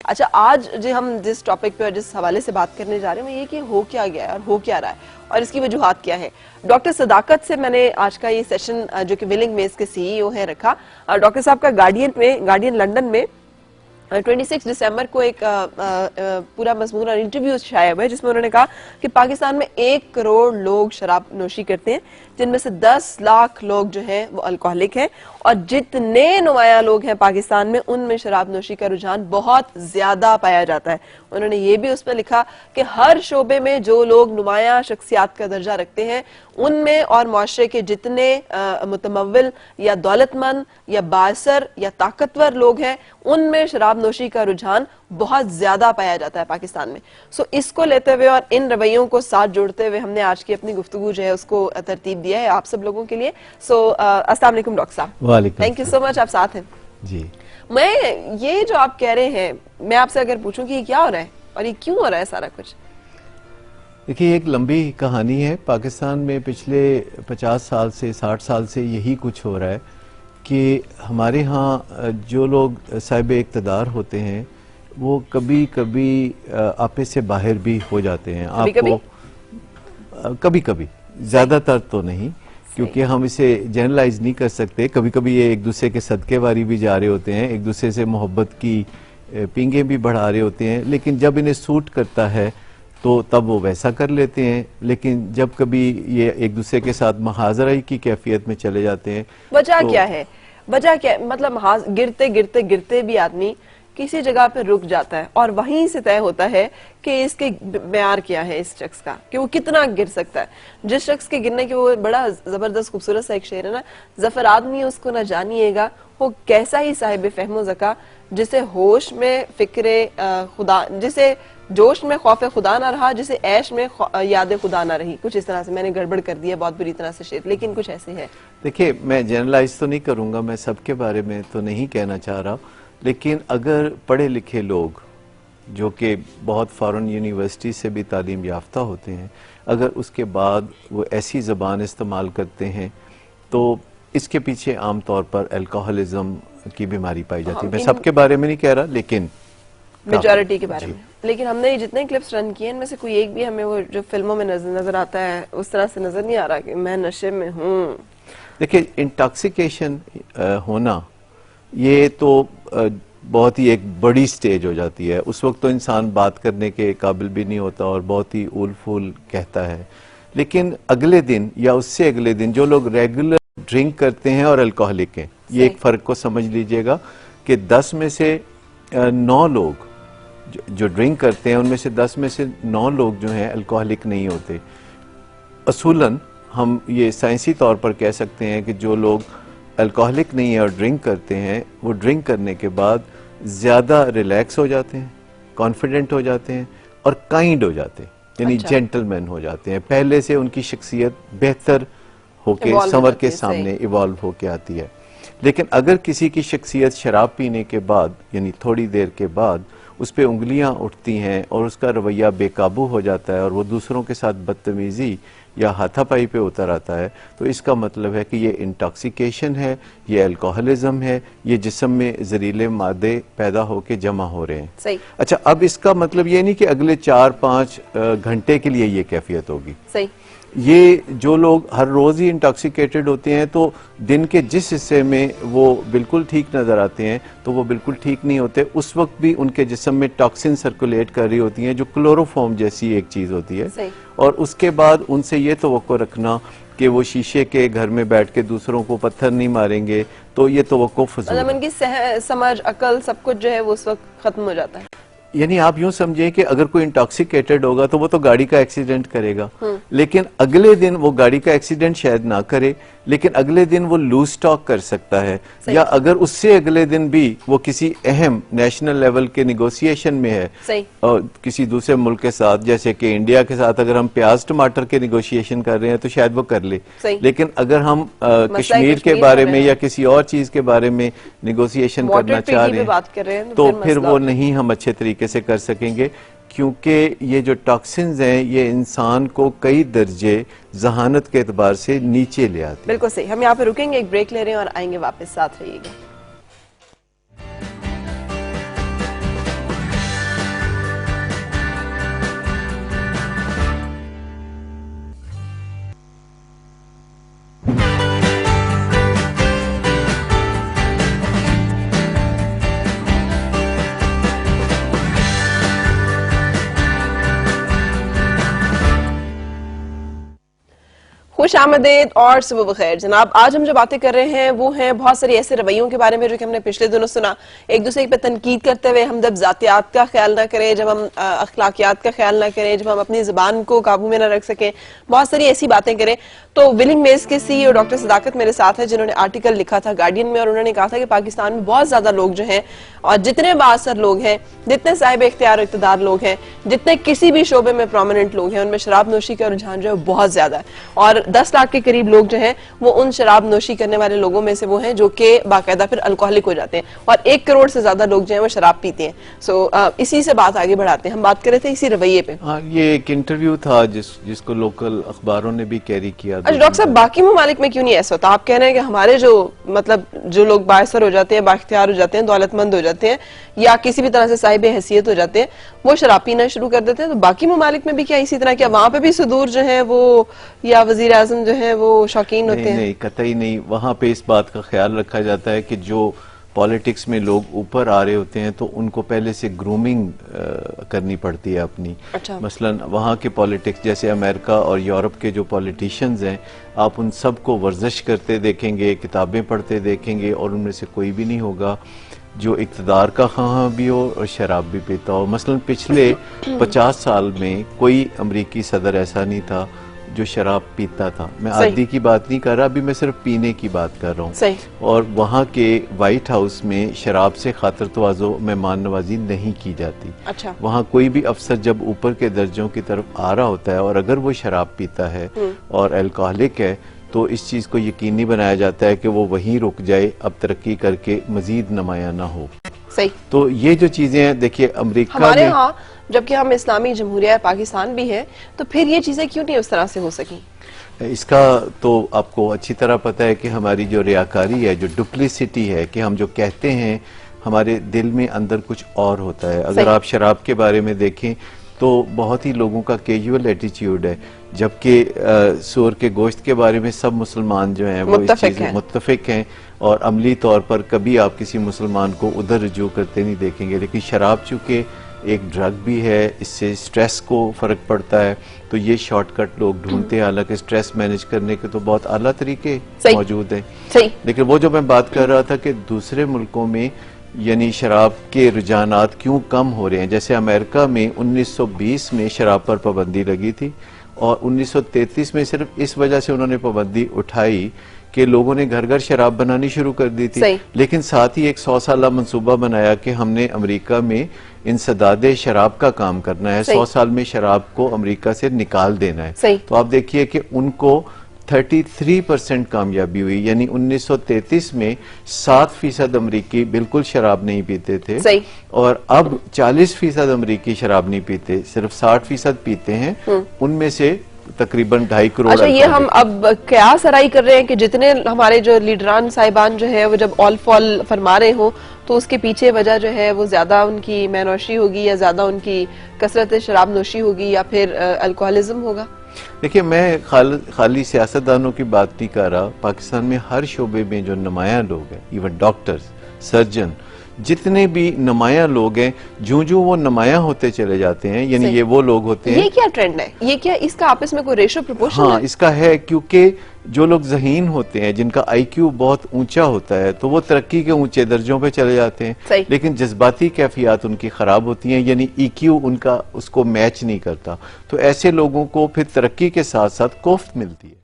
अच्छा, आज जो हम जिस टॉपिक पे और जिस हवाले से बात करने जा रहे हैं वो ये कि हो क्या गया है और हो क्या रहा है और इसकी वजूहात क्या है। डॉक्टर सदाकत से मैंने आज का ये सेशन जो कि विलिंग मेज के सीईओ है रखा। डॉक्टर साहब का गार्डियन लंदन में 26 दिसंबर को एक पूरा मजमून और इंटरव्यू शाया हुआ है जिसमें उन्होंने कहा कि पाकिस्तान में 1 करोड़ लोग शराब नोशी करते हैं, जिनमें से 10 लाख लोग जो हैं वो अल्कोहलिक हैं, और जितने नुमाया लोग हैं पाकिस्तान में उनमें शराब नोशी का रुझान बहुत ज्यादा पाया जाता है। उन्होंने ये भी उसमें लिखा कि हर शोबे में जो लोग नुमाया शख्सियात का दर्जा रखते हैं उनमें और मुआशरे के जितने मुतमव्विल या दौलतमंद या बासर या ताकतवर लोग हैं उनमें शराब नोशी का रुझान बहुत ज्यादा पाया जाता है पाकिस्तान में। सो इसको लेते हुए और इन रवैयों को साथ जोड़ते हुए हमने आज की अपनी गुफ्तगू जो है उसको तरतीब दिया है आप सब लोगों के लिए। सो अस्सलाम वालेकुम डॉक्टर साहब, थैंक यू सो मच, आप साथ हैं जी। मैं ये जो आप कह रहे हैं, मैं आपसे अगर पूछूं कि ये क्या हो रहा है और ये क्यों हो रहा है सारा कुछ? देखिए, एक लंबी कहानी है। पाकिस्तान में पिछले 50 साल से 60 साल से यही कुछ हो रहा है कि हमारे यहाँ जो लोग साहिब इक़्तिदार होते हैं वो कभी कभी आपे से बाहर भी हो जाते हैं। आपको कभी कभी, ज़्यादातर तो नहीं, क्योंकि हम इसे जनरलाइज नहीं कर सकते। कभी कभी ये एक दूसरे के सदके वारी भी जा रहे होते हैं, एक दूसरे से मोहब्बत की पींगे भी बढ़ा रहे होते हैं, लेकिन जब इन्हें सूट करता है तो तब वो वैसा कर लेते हैं। लेकिन जब कभी ये एक दूसरे के साथ महाजराई की कैफियत में चले जाते हैं, वजह क्या है? वजह क्या है? मतलब गिरते गिरते गिरते भी आदमी किसी जगह पे रुक जाता है और वहीं से तय होता है कि इसके मेयार क्या है इस शख्स का, कि वो कितना गिर सकता है। जिस शख्स के गिरने के, वो बड़ा जबरदस्त खूबसूरत सा एक शेर है ना, जफर आदमी उसको न जानिएगा वो कैसा ही साहिब फहमो ज़का, जिसे होश में फिक्रे खुदा, जिसे जोश में खौफ खुदा ना रहा, जिसे ऐश में याद खुदा ना रही। कुछ इस तरह से, मैंने गड़बड़ कर दिया बहुत बुरी तरह से शेर, लेकिन कुछ ऐसे है। देखिए, मैं जनरलाइज तो नहीं करूंगा, मैं सबके बारे में तो नहीं कहना चाह रहा, लेकिन अगर पढ़े लिखे लोग जो कि बहुत फॉरेन यूनिवर्सिटी से भी तालीम याफ्ता होते हैं, अगर उसके बाद वो ऐसी ज़बान इस्तेमाल करते हैं तो इसके पीछे आम तौर पर अल्कोहलिज्म की बीमारी पाई जाती है। मैं सबके बारे में नहीं कह रहा, लेकिन मेजॉरिटी के बारे में। लेकिन हमने जितने क्लिप्स रन किए इनमें से कोई एक भी हमें वो जो फिल्मों में नजर आता है उस तरह से नजर नहीं आ रहा कि मैं नशे में हूँ। देखिए, इंटॉक्सिकेशन होना ये तो बहुत ही एक बड़ी स्टेज हो जाती है। उस वक्त तो इंसान बात करने के काबिल भी नहीं होता और बहुत ही उल फूल कहता है। लेकिन अगले दिन या उससे अगले दिन जो लोग रेगुलर ड्रिंक करते हैं और अल्कोहलिक हैं, ये एक फर्क को समझ लीजिएगा कि 10 में से 9 लोग जो ड्रिंक करते हैं उनमें से 10 में से 9 लोग जो हैं अल्कोहलिक नहीं होते। असूलन हम ये साइंसी तौर पर कह सकते हैं कि जो लोग अल्कोहलिक नहीं है और ड्रिंक करते हैं, वो ड्रिंक करने के बाद ज़्यादा रिलैक्स हो जाते हैं, कॉन्फिडेंट हो जाते हैं और काइंड हो जाते हैं, यानी जेंटलमैन हो जाते हैं। पहले से उनकी शख्सियत बेहतर होके संवर के सामने इवॉल्व होके आती है। लेकिन अगर किसी की शख्सियत शराब पीने के बाद यानी थोड़ी देर के बाद उस पर उंगलियां उठती हैं और उसका रवैया बेकाबू हो जाता है और वो दूसरों के साथ बदतमीजी या हाथापाई पे उतर आता है, तो इसका मतलब है कि ये इंटॉक्सिकेशन है, ये अल्कोहलिज्म है, ये जिस्म में जहरीले मादे पैदा होके जमा हो रहे हैं। सही। अच्छा, अब इसका मतलब ये नहीं कि अगले 4-5 घंटे के लिए ये कैफियत होगी। सही। ये जो लोग हर रोज ही इंटॉक्सिकेटेड होते हैं तो दिन के जिस हिस्से में वो बिल्कुल ठीक नजर आते हैं तो वो बिल्कुल ठीक नहीं होते। उस वक्त भी उनके जिस्म में टॉक्सिन सर्कुलेट कर रही होती हैं जो क्लोरोफॉर्म जैसी एक चीज होती है। सही। और उसके बाद उनसे ये तवक्को रखना कि वो शीशे के घर में बैठ के दूसरों को पत्थर नहीं मारेंगे, तो ये तवक्को फजूल है। उनकी समझ, अकल, सब कुछ जो है वो उस वक्त खत्म हो जाता है। यानी आप यूं समझिए कि अगर कोई इंटॉक्सिकेटेड होगा तो वो तो गाड़ी का एक्सीडेंट करेगा, लेकिन अगले दिन वो गाड़ी का एक्सीडेंट शायद ना करे, लेकिन अगले दिन वो लूज टॉक कर सकता है, या अगर उससे अगले दिन भी वो किसी अहम नेशनल लेवल के निगोशिएशन में है और किसी दूसरे मुल्क के साथ, जैसे कि इंडिया के साथ अगर हम प्याज टमाटर के निगोशिएशन कर रहे हैं तो शायद वो कर ले, लेकिन अगर हम कश्मीर के बारे में या किसी और चीज के बारे में निगोशिएशन करना चाह रहे हैं तो फिर वो नहीं हम अच्छे तरीके से कर सकेंगे, क्योंकि ये जो टॉक्सिन्स हैं ये इंसान को कई दर्जे जहानत के एतबार से नीचे ले आते हैं। बिल्कुल सही। हम यहाँ पे रुकेंगे, एक ब्रेक ले रहे हैं और आएंगे वापस, साथ रहिएगा। खुश आमदेद और सुबह बखैर जनाब। आज हम जो बातें कर रहे हैं वो हैं बहुत सारी ऐसे रवैयों के बारे में जो कि हमने पिछले दिनों सुना। एक दूसरे पे तनकीद करते हुए हम जब जातियात का ख्याल ना करें, जब हम अखलाकियात का ख्याल ना करें, जब हम अपनी जुबान को काबू में ना रख सकें, बहुत सारी ऐसी बातें करें। तो विलिंग मेज के CEO डॉक्टर सदाकत मेरे साथ है, जिन्होंने आर्टिकल लिखा था गार्डियन में और उन्होंने कहा था कि पाकिस्तान में बहुत ज्यादा लोग जो हैं और जितने बाअसर लोग हैं, जितने साहिब इख्तियार इक़्तिदार लोग हैं, जितने किसी भी शोबे में प्रोमिनेंट लोग हैं, उनमें शराब नोशी का रुझान जो है बहुत ज्यादा है। और 10 लाख के करीब लोग जो हैं वो उन शराब नोशी करने वाले लोगों में से वो हैं जो कि बाकायदा फिर अल्कोहलिक हो जाते हैं और 1 करोड़ से ज्यादा लोग जो हैं वो शराब पीते हैं। इसी से बात आगे बढ़ाते हैं। हम बात कर रहे थे इसी रवैये पे। हाँ, ये एक इंटरव्यू था जिसको लोकल अखबारों ने भी कैरी किया। अच्छा डॉक्टर साहब, बाकी ममालिक में क्यों नहीं ऐसा होता? आप कह रहे हैं कि हमारे जो लोग बाअसर हो जाते हैं, बाइख्तियार हो जाते हैं, दौलतमंद हो जाते हैं या किसी भी तरह से साहिब हैसियत हो जाते हैं, वो शराब पीना शुरू कर देते हैं। तो बाकी ममालिक में भी क्या इसी तरह, क्या वहां पे भी सुदूर जो है वो या वजीर आजम जो है वो शौकीन होते हैं? नहीं, कतई नहीं। वहां पे इस बात का ख्याल रखा जाता है कि जो पॉलिटिक्स में लोग ऊपर आ रहे होते हैं तो उनको पहले से ग्रूमिंग करनी पड़ती है अपनी। अच्छा। मसलन वहाँ के पॉलिटिक्स, जैसे अमेरिका और यूरोप के जो पॉलिटिशियंस हैं, आप उन सब को वर्जिश करते देखेंगे, किताबें पढ़ते देखेंगे और उनमें से कोई भी नहीं होगा जो इक़्तिदार का ख़्वाह भी हो और शराब भी पीता हो। मसलन पिछले 50 साल में कोई अमरीकी सदर ऐसा नहीं था जो शराब पीता था। मैं आदि की बात नहीं कर रहा, अभी मैं सिर्फ पीने की बात कर रहा हूँ। और वहाँ के व्हाइट हाउस में शराब से खातर तवाज़ो मेहमान नवाजी नहीं की जाती। अच्छा। वहाँ कोई भी अफसर जब ऊपर के दर्जों की तरफ आ रहा होता है और अगर वो शराब पीता है और अल्कोहलिक है तो इस चीज़ को यकीनी बनाया जाता है कि वो वहीं रुक जाए, अब तरक्की करके मजीद नुमाया ना हो। सही। तो ये जो चीज़ें हैं, देखिए अमरीका हमारे में, यहाँ जबकि हम इस्लामी जमहूरिया पाकिस्तान भी है, तो फिर ये चीजें क्यों नहीं उस तरह से हो सकी? इसका तो आपको अच्छी तरह पता है कि हमारी जो रियाकारी है, जो डुप्लिसिटी है, कि हम जो कहते हैं हमारे दिल में अंदर कुछ और होता है। अगर आप शराब के बारे में देखें तो बहुत ही लोगों का कैजुअल एटीट्यूड है, जबकि सूअर के गोश्त के बारे में सब मुसलमान जो हैं वो इस चीज़ में मुत्तफिक हैं और अमली तौर पर कभी आप किसी मुसलमान को उधर रुजू करते नहीं देखेंगे। लेकिन शराब चूँकि एक ड्रग भी है, इससे स्ट्रेस को फ़र्क पड़ता है, तो ये शॉर्टकट लोग ढूंढते हैं। हालांकि स्ट्रेस मैनेज करने के तो बहुत आला तरीके मौजूद हैं। लेकिन वो जो मैं बात कर रहा था कि दूसरे मुल्कों में यानी शराब के रुझानात क्यों कम हो रहे हैं। जैसे अमेरिका में 1920 में शराब पर पाबंदी लगी थी और 1933 में सिर्फ इस वजह से उन्होंने पाबंदी उठाई कि लोगों ने घर घर शराब बनानी शुरू कर दी थी। लेकिन साथ ही एक 100 साला मंसूबा बनाया कि हमने अमेरिका में इंसदाद शराब का काम करना है, 100 साल में शराब को अमेरिका से निकाल देना है। तो आप देखिए कि उनको 33% कामयाबी हुई, यानी 1933 में 7% अमरीकी बिल्कुल शराब नहीं पीते थे और अब 40% अमरीकी शराब नहीं पीते, सिर्फ 60% पीते हैं। उनमें से तकरीबन 2.5 करोड़। अच्छा, ये हम अब कयास आराई कर रहे हैं कि जितने हमारे जो लीडरान साहिबान जो है वो जब ऑल फॉल फरमा रहे हो तो उसके पीछे वजह जो है वो ज्यादा उनकी मैनोशी होगी या ज्यादा उनकी कसरत शराब नोशी होगी या फिर अल्कोहलिज्म होगा? देखिए, मैं खाली सियासतदानों की बात नहीं कर रहा। पाकिस्तान में हर शोबे में जो नुमाया लोग हैं, इवन डॉक्टर्स, सर्जन, जितने भी नुमाया लोग हैं, जो वो नुमाया होते चले जाते हैं, यानी ये वो लोग होते हैं। ये क्या ट्रेंड है? ये क्या इसका आपस में कोई रेशो प्रोपोर्शन है? हाँ, इसका है, क्योंकि जो लोग ज़हीन होते हैं, जिनका IQ बहुत ऊंचा होता है, तो वो तरक्की के ऊंचे दर्जों पे चले जाते हैं। लेकिन जज्बाती कैफियत उनकी खराब होती हैं, यानी EQ उनका उसको मैच नहीं करता, तो ऐसे लोगों को फिर तरक्की के साथ साथ कोफ्त मिलती है।